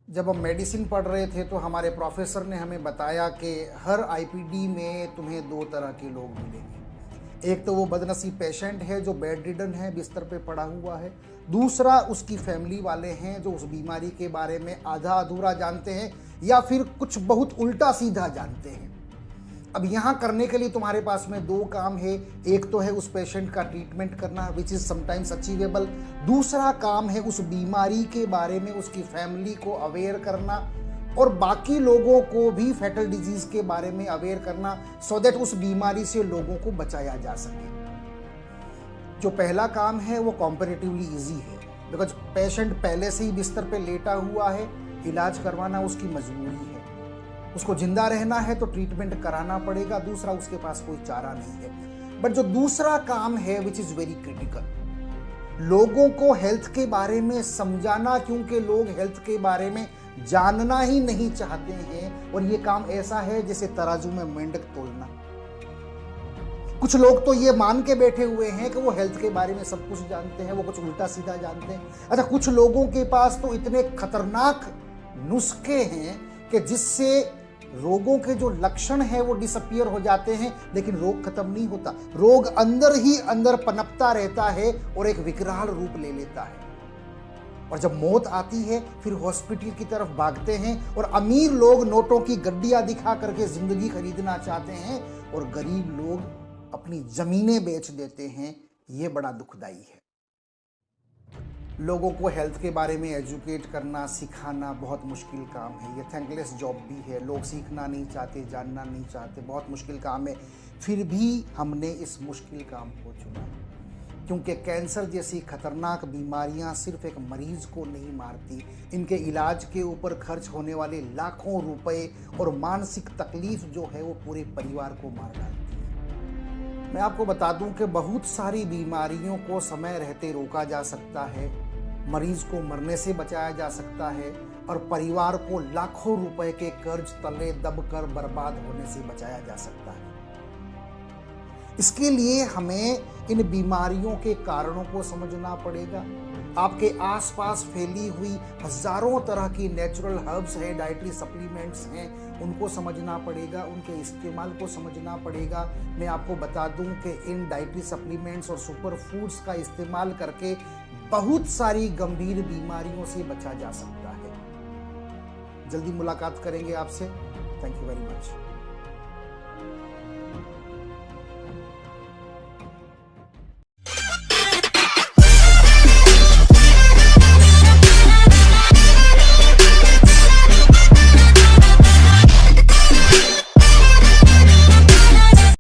जब हम मेडिसिन पढ़ रहे थे तो हमारे प्रोफेसर ने हमें बताया कि हर आईपीडी में तुम्हें दो तरह के लोग मिलेंगे। एक तो वो बदनसीब पेशेंट है जो बेड रिडन है, बिस्तर पे पड़ा हुआ है। दूसरा उसकी फैमिली वाले हैं जो उस बीमारी के बारे में आधा अधूरा जानते हैं या फिर कुछ बहुत उल्टा सीधा जानते हैं। अब यहाँ करने के लिए तुम्हारे पास में दो काम है। एक तो है उस पेशेंट का ट्रीटमेंट करना विच इज़ समटाइम्स अचीवेबल। दूसरा काम है उस बीमारी के बारे में उसकी फैमिली को अवेयर करना और बाकी लोगों को भी फैटल डिजीज के बारे में अवेयर करना सो दैट उस बीमारी से लोगों को बचाया जा सके। जो पहला काम है वो कॉम्पैरेटिवली इजी है बिकॉज पेशेंट पहले से ही बिस्तर पे लेटा हुआ है, इलाज करवाना उसकी मजबूरी है। उसको जिंदा रहना है तो ट्रीटमेंट कराना पड़ेगा, दूसरा उसके पास कोई चारा नहीं है। बट जो दूसरा काम है विच इज वेरी क्रिटिकल, लोगों को हेल्थ के बारे में समझाना, क्योंकि लोग हेल्थ के बारे में जानना ही नहीं चाहते हैं। और ये काम ऐसा है जैसे तराजू में मेंढक तोलना। कुछ लोग तो ये मान के बैठे हुए हैं कि वो हेल्थ के बारे में सब कुछ जानते हैं, वो कुछ उल्टा सीधा जानते हैं। अच्छा, कुछ लोगों के पास तो इतने खतरनाक नुस्खे हैं कि जिससे रोगों के जो लक्षण है वो डिसअपियर हो जाते हैं, लेकिन रोग खत्म नहीं होता। रोग अंदर ही अंदर पनपता रहता है और एक विकराल रूप ले लेता है। और जब मौत आती है फिर हॉस्पिटल की तरफ भागते हैं और अमीर लोग नोटों की गड्डियां दिखा करके जिंदगी खरीदना चाहते हैं और गरीब लोग अपनी जमीनें बेच देते हैं। ये बड़ा दुखदाई है। लोगों को हेल्थ के बारे में एजुकेट करना, सिखाना बहुत मुश्किल काम है। ये थैंकलेस जॉब भी है। लोग सीखना नहीं चाहते, जानना नहीं चाहते, बहुत मुश्किल काम है। फिर भी हमने इस मुश्किल काम को चुना क्योंकि कैंसर जैसी खतरनाक बीमारियां सिर्फ एक मरीज को नहीं मारती, इनके इलाज के ऊपर खर्च होने वाले लाखों रुपए और मानसिक तकलीफ जो है वो पूरे परिवार को मार डालती है। मैं आपको बता दूं कि बहुत सारी बीमारियों को समय रहते रोका जा सकता है, मरीज को मरने से बचाया जा सकता है और परिवार को लाखों रुपए के कर्ज तले दबकर बर्बाद होने से बचाया जा सकता है। इसके लिए हमें इन बीमारियों के कारणों को समझना पड़ेगा। आपके आसपास फैली हुई हजारों तरह की नेचुरल हर्ब्स हैं, डाइटरी सप्लीमेंट्स हैं, उनको समझना पड़ेगा, उनके इस्तेमाल को समझना पड़ेगा। मैं आपको बता दूं कि इन डाइटरी सप्लीमेंट्स और सुपर फूड्स का इस्तेमाल करके बहुत सारी गंभीर बीमारियों से बचा जा सकता है। जल्दी मुलाकात करेंगे आपसे। Thank you very much.